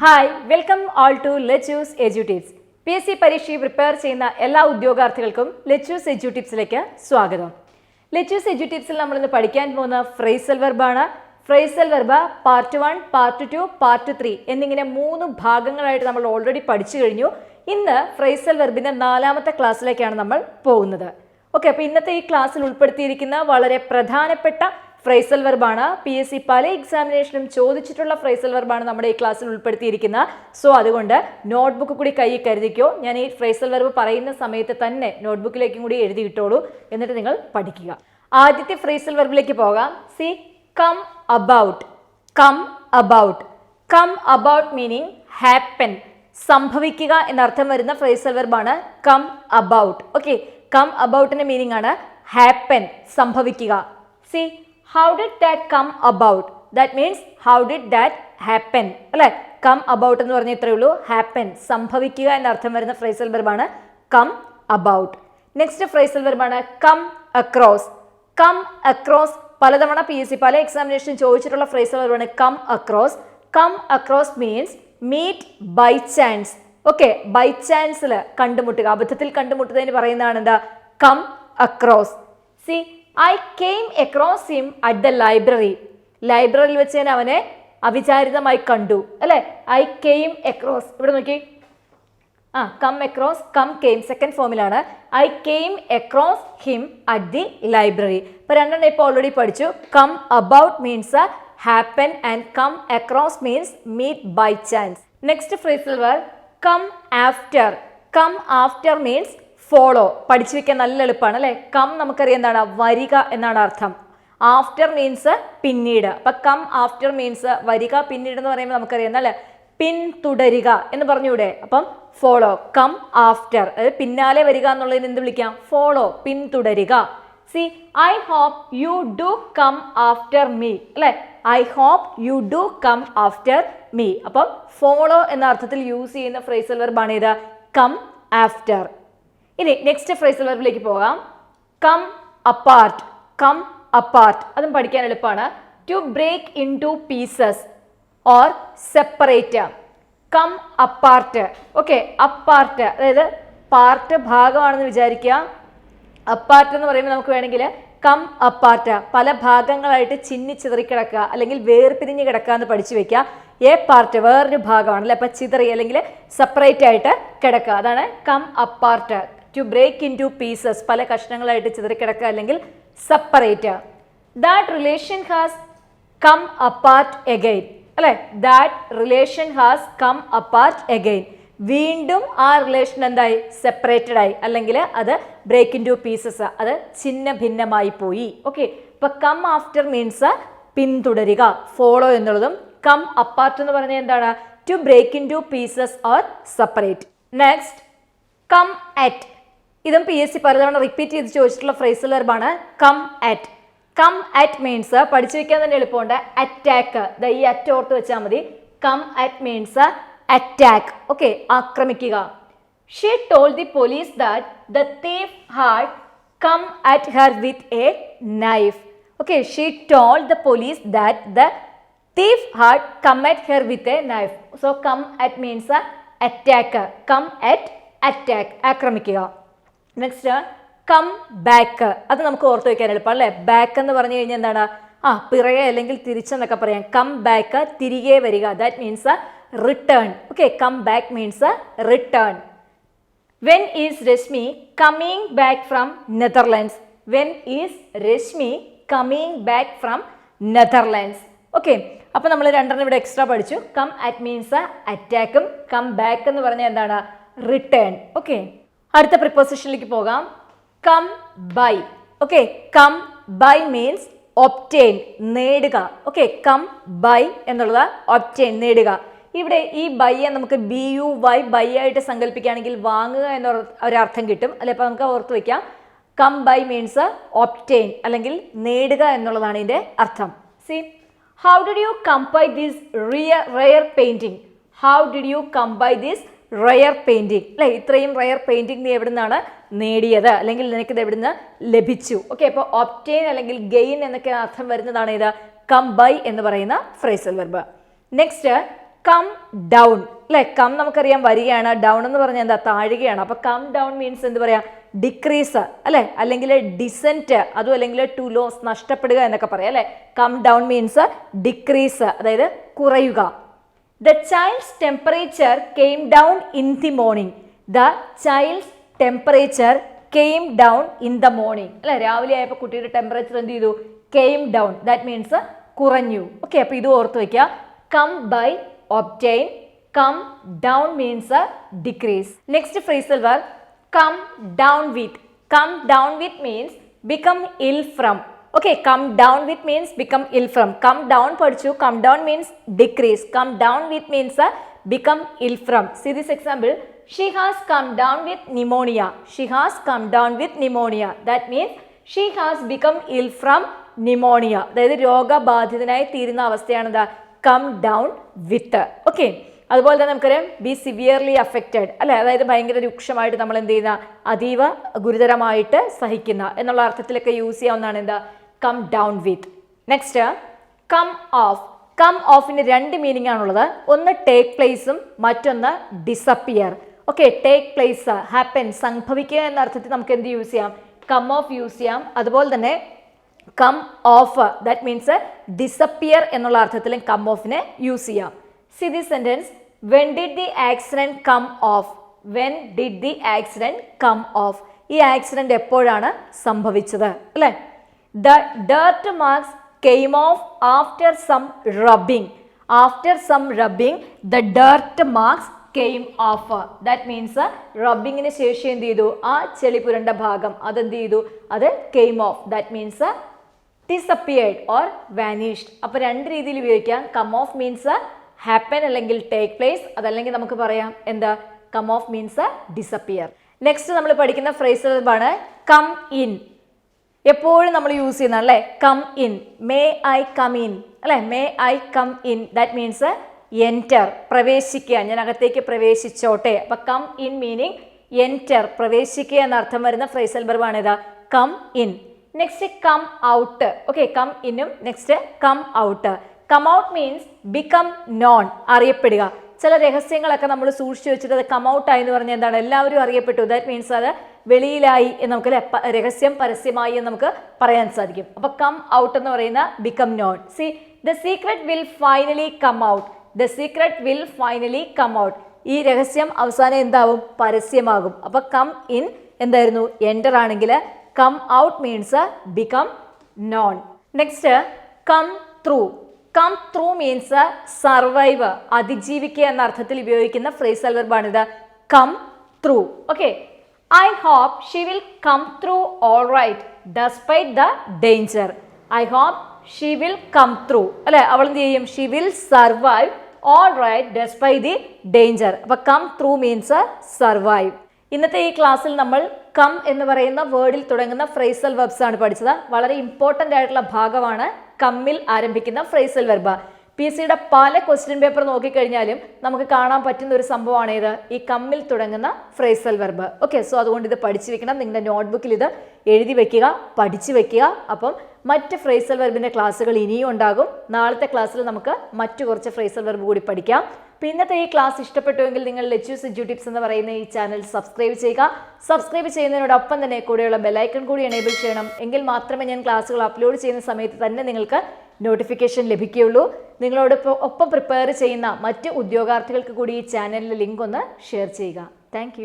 Hi welcome all to let's Edutips. PSC പരീക്ഷയെ prepare ചെയ്യുന്ന എല്ലാ ഉദ്യോഗാർത്ഥികൾക്കും ലെറ്റ്സ് എഡ്യൂടിപ്സിലേക്ക് സ്വാഗതം. ലെറ്റ്സ് എഡ്യൂടിപ്സിൽ നമ്മൾ ഇന്ന് പഠിക്കാൻ പോകുന്ന ഫ്രേസൽ വെർബാണ്. Phrasal verb part 1, part 2, part 3 എന്നിങ്ങനെ 3 ഭാഗങ്ങളായിട്ട് നമ്മൾ ഓൾറെഡി പഠിച്ചു കഴിഞ്ഞു. ഇന്ന് ഫ്രേസൽ വെർബിന്റെ 4ാമത്തെ ക്ലാസ്സിലേക്കാണ് നമ്മൾ പോകുന്നത്. ഓക്കെ, അപ്പോൾ ഇന്നത്തെ ഈ ക്ലാസ്സിൽ ഉൾപ്പെടുത്തിയിരിക്കുന്ന വളരെ പ്രധാനപ്പെട്ട ഫ്രേസൽ വെർബാണ്. PSC പല എക്സാമിനേഷനും ചോദിച്ചിട്ടുള്ള ഫ്രേസൽ വെർബാണ് നമ്മുടെ ഈ ക്ലാസ്സിൽ ഉൾപ്പെടുത്തിയിരിക്കുന്നത്. സോ അതുകൊണ്ട് നോട്ട്ബുക്ക് കൂടി കയ്യിൽ കരുതിക്കോ. ഞാൻ ഈ ഫ്രേസൽ വെർബ് പറയുന്ന സമയത്ത് തന്നെ നോട്ട്ബുക്കിലേക്കും കൂടി എഴുതിയിട്ടോളൂ, എന്നിട്ട് നിങ്ങൾ പഠിക്കുക. ആദ്യത്തെ ഫ്രേസൽ വെർബിലേക്ക് പോകാം. See, come about. Come about. Come about meaning happen, സംഭവിക്കുക എന്നർത്ഥം വരുന്ന ഫ്രേസൽ വെർബാണ് കം അബൌട്ട്. ഓക്കെ, കം അബൌട്ടിന്റെ മീനിങ് ആണ് ഹാപ്പൻ, സംഭവിക്കുക. See, how did that come about? That means how did that happen? അല്ലേ, come about എന്ന് പറഞ്ഞാൽ ഇത്രയേ ഉള്ളൂ. happen, സംഭവിക്കുക എന്നർത്ഥം വരുന്ന ഫ്രേസൽ വെർബാണ് come about. നെക്സ്റ്റ് ഫ്രേസൽ വെർബാണ് come across. come across പലതവണ PSC പല എക്സാമിനേഷൻ ചോദിച്ചിട്ടുള്ള ഫ്രേസൽ വെർബാണ് come across. come across means meet by chance. Okay, by ചാൻസിൽ കണ്ടുമുട്ടുക, അബദ്ധത്തിൽ കണ്ടുമുട്ടുന്നതിന് പറയുന്നതാണ് എന്താ come across. See, I came across him at the library. ലൈബ്രറിയിൽ വെച്ച് ഞാൻ അവനെ അവിചാരിതമായി കണ്ടു. അല്ലെ, I came across. ഇവിടെ നോക്കി, come across, come came second ഫോമിലാണ്. I came across him at the library. ഇപ്പൊ രണ്ടെണ്ണം ഇപ്പോൾ ഓൾറെഡി പഠിച്ചു. come about means happen and come across means meet by chance. Next phrasal verb come after. come after means follow. പഠിച്ചു വെക്കാൻ നല്ല എളുപ്പമാണ് അല്ലെ. കം നമുക്കറിയാം എന്താണ്, വരിക എന്നാണ് അർത്ഥം. ആഫ്റ്റർ മീൻസ് പിന്നീട്. അപ്പൊ കം ആഫ്റ്റർ മീൻസ് വരിക പിന്നീട് എന്ന് പറയുമ്പോൾ നമുക്കറിയാം അല്ലെ, പിന്തുടരുക എന്ന് പറഞ്ഞൂടെ. അപ്പം ഫോളോ, കം ആഫ്റ്റർ, അതായത് പിന്നാലെ വരിക എന്നുള്ളതിന് എന്ത് വിളിക്കാം, ഫോളോ, പിന്തുടരുക. See, I hope you do come after me. അല്ലെ, I hope you do come after me. അപ്പം ഫോളോ എന്ന അർത്ഥത്തിൽ യൂസ് ചെയ്യുന്ന ഫ്രേസൽ വെർബാണ് ഇത് കം ആഫ്റ്റർ. ഇനി നെക്സ്റ്റ് ഫ്രേസൽ വെർബിലേക്ക് പോകാം. Come apart. കം അപ്പാർട്ട് അതും പഠിക്കാൻ എളുപ്പമാണ്. To break into pieces or separate. Come apart. Okay, apart അതായത് പാർട്ട് ഭാഗമാണെന്ന് വിചാരിക്കുക. അപ്പാർട്ട് എന്ന് പറയുമ്പോൾ നമുക്ക് വേണമെങ്കിൽ കം അപ്പാർട്ട് പല ഭാഗങ്ങളായിട്ട് ചിന്നിച്ചിതറി കിടക്കുക അല്ലെങ്കിൽ വേർപിരിഞ്ഞ് കിടക്കുക എന്ന് പഠിച്ചു വെക്കുക. എ പാർട്ട് വേറൊരു ഭാഗമാണല്ലേ, അപ്പം ചിതറി അല്ലെങ്കിൽ സെപ്പറേറ്റ് ആയിട്ട് കിടക്കുക, അതാണ് come apart. To break into pieces പല കഷ്ണങ്ങളായിട്ട് ചിതറിക്കിടക്കുക അല്ലെങ്കിൽ separate. That relation has come apart again. അല്ലെ, that relation has come apart again. വീണ്ടും ആ റിലേഷൻ എന്തായി, സെപ്പറേറ്റഡ് ആയി അല്ലെങ്കിൽ അത് ബ്രേക്ക് ഇൻ ടു പീസസ്, അത് ഛിന്ന ഭിന്നമായി പോയി. ഓക്കെ, ഇപ്പൊ കം ആഫ്റ്റർ മീൻസ് പിന്തുടരുക, ഫോളോ എന്നുള്ളതും. കം അപ്പാർട്ട് എന്ന് പറഞ്ഞാൽ എന്താണ്, to break into pieces or separate. Next come at. ഇതും PSC പലതവണ റിപ്പീറ്റ് ചെയ്ത് ചോദിച്ചിട്ടുള്ള ഫ്രേസൽ വെർബാണ് come at. Come at means പഠിച്ചു വെക്കാൻ തന്നെ എളുപ്പമുണ്ട്, അറ്റാക്ക്. ഈ അറ്റ് ഓർത്ത് വെച്ചാൽ മതി. Come at means attack. Okay, ആക്രമിക്കുക. She told the police that the thief had come at her with a knife. Okay, she told the police that the thief had come at her with a knife. So come at means attack. Come at attack, ആക്രമിക്കുക. Next come back. അത് നമുക്ക് ഓർത്ത് വയ്ക്കാൻ എളുപ്പം അല്ലേ. Back എന്ന് പറഞ്ഞു കഴിഞ്ഞാൽ എന്താണ്, പിറകെ അല്ലെങ്കിൽ തിരിച്ചെന്നൊക്കെ പറയാം. കം ബാക്ക്, തിരികെ വരിക. That means return. Okay, come back means return. When is Rashmi coming back from Netherlands. When is Rashmi coming back from Netherlands. Okay, അപ്പൊ നമ്മൾ രണ്ടെണ്ണം ഇവിടെ എക്സ്ട്രാ പഠിച്ചു. കം അറ്റ് മീൻസ് അറ്റാക്കും, കം ബാക്ക് എന്ന് പറഞ്ഞാൽ എന്താണ്, റിട്ടേൺ. ഓക്കെ, അടുത്ത പ്രിപ്പോസിഷനിലേക്ക് പോകാം. Come by. Okay, come by means obtain, നേടുക. ഓക്കെ, കം ബൈ എന്നുള്ളത് ഒബ്റ്റെയിൻ, നേടുക. ഇവിടെ ഈ ബൈയെ നമുക്ക് BUY ബൈ ആയിട്ട് സങ്കല്പിക്കുകയാണെങ്കിൽ വാങ്ങുക എന്ന ഒരർത്ഥം കിട്ടും അല്ലെ. അപ്പൊ നമുക്ക് ഓർത്ത് വയ്ക്കാം, കം ബൈ മീൻസ് ഒബ്റ്റെയിൻ അല്ലെങ്കിൽ നേടുക എന്നുള്ളതാണ് ഇതിന്റെ അർത്ഥം. See, how did you come by this rare painting. How did you come by this rare painting. അല്ലെ, ഇത്രയും റെയർ പെയിന്റിംഗ് നീ എവിടെ നിന്നാണ് നേടിയത് അല്ലെങ്കിൽ നിനക്കിത് എവിടുന്ന് ലഭിച്ചു. ഓക്കെ, അപ്പോൾ ഒബ്റ്റെയിൻ അല്ലെങ്കിൽ ഗെയിൻ എന്നൊക്കെ അർത്ഥം വരുന്നതാണ് ഇത് കം ബൈ എന്ന് പറയുന്ന phrasal verb. Next come down അല്ലെ. കം നമുക്കറിയാം വരികയാണ്, ഡൗൺ എന്ന് പറഞ്ഞാൽ എന്താ താഴുകയാണ്. അപ്പൊ കം ഡൗൺ മീൻസ് എന്ത് പറയാം, ഡിക്രീസ് അല്ലെ, അല്ലെങ്കിൽ ഡിസെന്റ്, അതും അല്ലെങ്കിൽ ടു ലോസ്, നഷ്ടപ്പെടുക എന്നൊക്കെ പറയാം അല്ലെ. കം ഡൗൺ മീൻസ് ഡിക്രീസ്, അതായത് കുറയുക. The child's temperature came down in the morning. The child's temperature came down in the morning അല്ലെ. രാവിലെ ആയപ്പോൾ കുട്ടിയുടെ ടെമ്പറേച്ചർ എന്ത് ചെയ്തു, കെയിം ഡൗൺ, ദാറ്റ് മീൻസ് കുറഞ്ഞു. ഓക്കെ, അപ്പൊ ഇത് ഓർത്ത് വയ്ക്കുക. Come by, obtain, come down means a decrease. Next phrasal verb, come down with. Come down with means become ill from. Okay, come down with means become ill from. Come down പഠിച്ചു, come down means decrease. Come down with means become ill from. See this example, she has come down with pneumonia. She has come down with pneumonia. That means she has become ill from pneumonia. അതായത് രോഗബാധിതനായി തീരുന്ന അവസ്ഥയാണ് എന്താ, come down വിത്ത്. Okay, അതുപോലെ തന്നെ നമുക്കറിയാം B severely affected അല്ലെ, അതായത് ഭയങ്കര രൂക്ഷമായിട്ട് നമ്മൾ എന്ത് ചെയ്യുന്ന, അതീവ ഗുരുതരമായിട്ട് സഹിക്കുന്ന എന്നുള്ള അർത്ഥത്തിലൊക്കെ യൂസ് ചെയ്യാവുന്നതാണ് എന്താ, come down with. Next come off. Come ഓഫിന് രണ്ട് മീനിങ് ആണുള്ളത്. ഒന്ന് ടേക്ക് പ്ലേസും മറ്റൊന്ന് disappear. Okay, take place, happen, സംഭവിക്കുക എന്ന അർത്ഥത്തിൽ നമുക്ക് എന്ത് യൂസ് ചെയ്യാം, കം ഓഫ് യൂസ് ചെയ്യാം. അതുപോലെ തന്നെ come off, that means disappear എന്നുള്ള അർത്ഥത്തിലും കം ഓഫിനെ യൂസ് ചെയ്യാം. See the sentence, when did the accident come off. When did the accident come off. ഈ ആക്സിഡന്റ് എപ്പോഴാണ് സംഭവിച്ചത് അല്ലെ. The dirt marks came off after some rubbing. After some rubbing the dirt marks came off. That means റബ്ബിങ്ങിന് ശേഷം എന്ത് ചെയ്തു, ആ ചെളി പുരണ്ട ഭാഗം അതെന്ത് ചെയ്തു, അത് came off. That means disappeared or vanished. അപ്പോൾ രണ്ട് രീതിയിൽ ഉപയോഗിക്കാം. കം ഓഫ് മീൻസ് ഹാപ്പൻ അല്ലെങ്കിൽ ടേക്ക് പ്ലേസ്, അതല്ലെങ്കിൽ നമുക്ക് പറയാം എന്താ, come off means disappear. Next നമ്മൾ പഠിക്കുന്ന ഫ്രേസ് ആണ് കം ഇൻ. എപ്പോഴും നമ്മൾ യൂസ് ചെയ്യുന്ന അല്ലേ, come in. May I come in അല്ലെ, may I come in, that means enter, പ്രവേശിക്കുക, ഞാൻ അകത്തേക്ക് പ്രവേശിച്ചോട്ടെ. അപ്പൊ കം ഇൻ മീനിങ് എൻറ്റർ, പ്രവേശിക്കുക എന്ന അർത്ഥം വരുന്ന ഫ്രേസൽ വെർബാണ് ഏതാ, come in. Next come out. Okay, come ഇന്നും next come out. Come out means become known, അറിയപ്പെടുക. ചില രഹസ്യങ്ങളൊക്കെ നമ്മൾ സൂക്ഷിച്ചു വെച്ചിട്ട് അത് കം ഔട്ട് ആയി എന്ന് പറഞ്ഞാൽ എന്താണ്, എല്ലാവരും അറിയപ്പെട്ടു. ദാറ്റ് മീൻസ് അത് വെളിയിലായി എന്ന് നമുക്ക് രഹസ്യം പരസ്യമായി എന്ന് നമുക്ക് പറയാൻ സാധിക്കും. അപ്പൊ കം ഔട്ട് എന്ന് പറയുന്ന become known. See the secret will finally come out. The secret will finally come out. ഈ രഹസ്യം അവസാനം എന്താവും, പരസ്യമാകും. അപ്പൊ കം ഇൻ എന്തായിരുന്നു, എൻ്റർ ആണെങ്കിൽ come out means become known. Next come through. Come through means survive, അതിജീവിക്കുക എന്ന അർത്ഥത്തിൽ ഉപയോഗിക്കുന്ന ഫ്രേസൽ വെർബാണിത്, come through. Okay, I hope she will come through all right despite the danger. I hope she will come through അല്ലെ, അവൾ എന്ത് ചെയ്യും, she will survive all right despite the danger. അപ്പൊ കം ത്രൂ മീൻസ് സർവൈവ്. ഇന്നത്തെ ഈ ക്ലാസ്സിൽ നമ്മൾ come എന്ന് പറയുന്ന വേർഡിൽ തുടങ്ങുന്ന ഫ്രേസൽ വെർബ്സ് ആണ് പഠിച്ചത്. വളരെ ഇമ്പോർട്ടൻ്റ് ആയിട്ടുള്ള ഭാഗമാണ് കമ്മിൽ ആരംഭിക്കുന്ന ഫ്രേസൽ വെർബ്. പി എസ് സിയുടെ പല ക്വസ്റ്റ്യൻ പേപ്പർ നോക്കിക്കഴിഞ്ഞാലും നമുക്ക് കാണാൻ പറ്റുന്ന ഒരു സംഭവമാണ് ഇത്, ഈ കമ്മിൽ തുടങ്ങുന്ന ഫ്രേസൽ വെർബ്. ഓക്കെ, സോ അതുകൊണ്ട് ഇത് പഠിച്ചു വെക്കണം. നിങ്ങളുടെ നോട്ട്ബുക്കിൽ ഇത് എഴുതി വെക്കുക, പഠിച്ചു വെക്കുക. അപ്പം മറ്റ് ഫ്രേസൽ വെർബിൻ്റെ ക്ലാസ്സുകൾ ഇനിയും ഉണ്ടാകും. നാളത്തെ ക്ലാസ്സിൽ നമുക്ക് മറ്റു കുറച്ച് ഫ്രേസൽ വെർബ് കൂടി പഠിക്കാം. ഇന്നത്തെ ഈ ക്ലാസ് ഇഷ്ടപ്പെട്ടുവെങ്കിൽ നിങ്ങൾ ലെറ്റ്യൂസ് എഡ്യൂ ടിപ്സ് എന്ന് പറയുന്ന ഈ ചാനൽ സബ്സ്ക്രൈബ് ചെയ്യുക. സബ്സ്ക്രൈബ് ചെയ്യുന്നതിനോടൊപ്പം തന്നെ കൂടെയുള്ള ബെല്ലൈക്കൺ കൂടി എനേബിൾ ചെയ്യണം. എങ്കിൽ മാത്രമേ ഞാൻ ക്ലാസ്സുകൾ അപ്ലോഡ് ചെയ്യുന്ന സമയത്ത് തന്നെ നിങ്ങൾക്ക് നോട്ടിഫിക്കേഷൻ ലഭിക്കുകയുള്ളൂ. നിങ്ങളോടൊപ്പം പ്രിപ്പയർ ചെയ്യുന്ന മറ്റ് ഉദ്യോഗാർത്ഥികൾക്ക് കൂടി ഈ ചാനലിലെ ലിങ്ക് ഒന്ന് ഷെയർ ചെയ്യുക. താങ്ക്